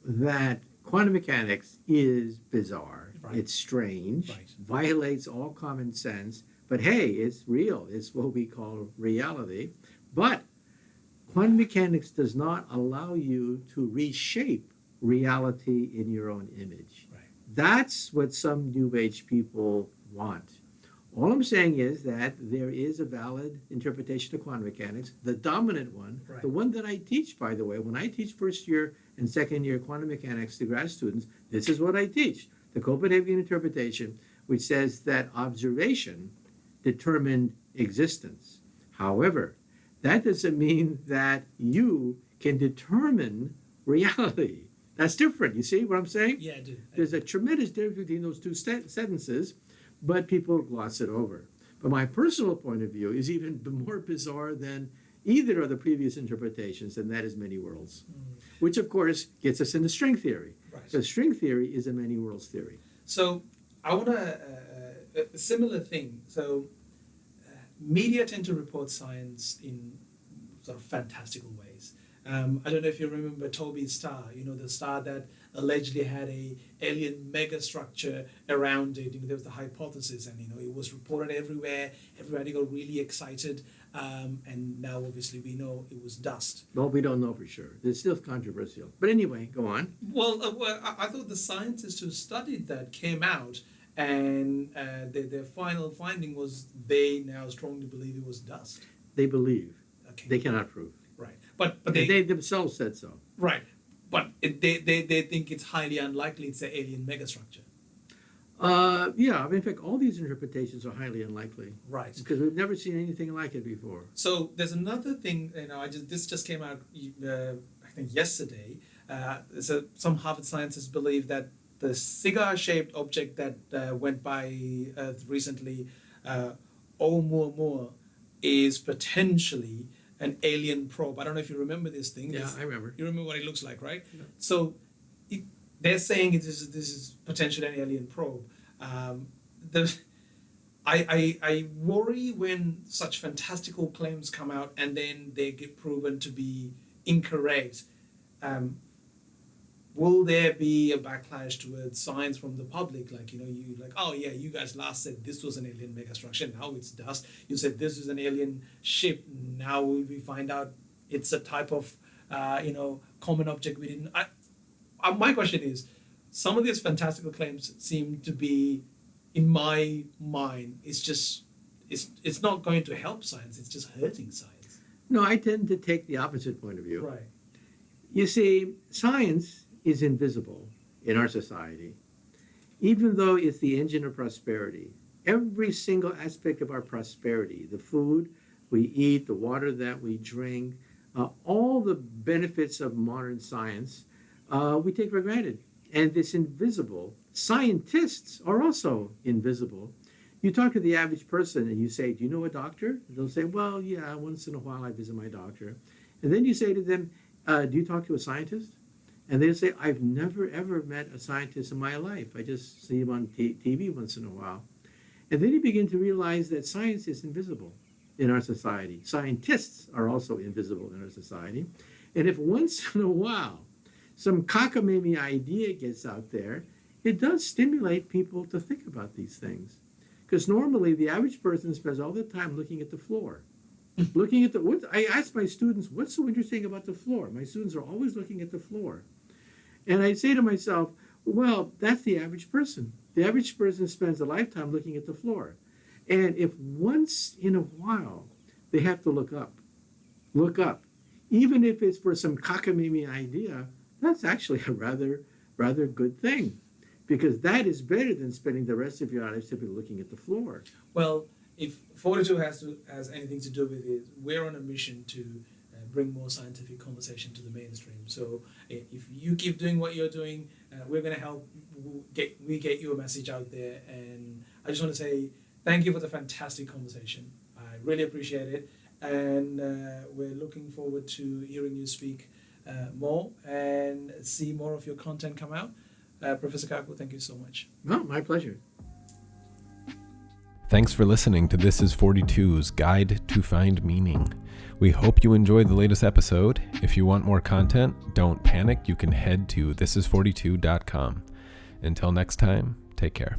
that quantum mechanics is bizarre. Right. It's strange, Right. violates all common sense, but hey, it's real. It's what we call reality. But quantum mechanics does not allow you to reshape reality in your own image. Right. That's what some New Age people want. All I'm saying is that there is a valid interpretation of quantum mechanics, the dominant one, Right. the one that I teach, by the way. When I teach first year and second year quantum mechanics to grad students, this is what I teach. The Copenhagen Interpretation, which says that observation determined existence. However, that doesn't mean that you can determine reality. That's different. You see what I'm saying? Yeah, I do. There's a tremendous difference between those two sentences, but people gloss it over. But my personal point of view is even more bizarre than either of the previous interpretations, and that is many worlds, which of course gets us into string theory. Right. Because string theory is a many worlds theory. So I want to, a similar thing. So media tend to report science in sort of fantastical ways. I don't know if you remember Toby's star, the star that allegedly had a alien megastructure around it. There was the hypothesis, and it was reported everywhere. Everybody got really excited, and now obviously we know it was dust. Well, we don't know for sure. It's still controversial. But anyway, go on. Well, I thought the scientists who studied that came out, and their final finding was they now strongly believe it was dust. They believe. Okay. They cannot prove. Right, but They themselves said so. right, but they think it's highly unlikely it's an alien megastructure. Yeah, in fact, all these interpretations are highly unlikely. Right. Because we've never seen anything like it before. So there's another thing. This just came out. I think yesterday. So some Harvard scientists believe that the cigar-shaped object that went by Earth recently, Oumuamua, is potentially an alien probe. I don't know if you remember this thing. Yeah, I remember. You remember what it looks like, right? Yeah. So they're saying this is potentially an alien probe. I worry when such fantastical claims come out and then they get proven to be incorrect. Will there be a backlash towards science from the public? Like, oh yeah, you guys last said this was an alien megastructure, now it's dust. You said this is an alien ship, now we find out it's a type of, common object we didn't. My question is, some of these fantastical claims seem to be, in my mind, it's not going to help science, it's just hurting science. No, I tend to take the opposite point of view. Right. You see, science is invisible in our society, even though it's the engine of prosperity. Every single aspect of our prosperity, the food we eat, the water that we drink, all the benefits of modern science, we take for granted. And it's invisible. Scientists are also invisible. You talk to the average person and you say, do you know a doctor? They'll say, well, yeah, once in a while I visit my doctor. And then you say to them, do you talk to a scientist? And they'll say, I've never, ever met a scientist in my life. I just see him on TV once in a while. And then you begin to realize that science is invisible in our society. Scientists are also invisible in our society. And if once in a while some cockamamie idea gets out there, it does stimulate people to think about these things. Because normally the average person spends all their time looking at the floor. Looking at I ask my students, what's so interesting about the floor? My students are always looking at the floor. And I say to myself, well, that's the average person. The average person spends a lifetime looking at the floor. And if once in a while they have to look up, even if it's for some cockamamie idea, that's actually a rather good thing, because that is better than spending the rest of your life simply looking at the floor. Well, if 42 has anything to do with it, we're on a mission to bring more scientific conversation to the mainstream. So if you keep doing what you're doing, we're going to help get you a message out there. And I just want to say thank you for the fantastic conversation. I really appreciate it. And we're looking forward to hearing you speak more and see more of your content come out. Professor Kaku, thank you so much. No, my pleasure. Thanks for listening to This is 42's Guide to Find Meaning. We hope you enjoyed the latest episode. If you want more content, don't panic. You can head to thisis42.com. Until next time, take care.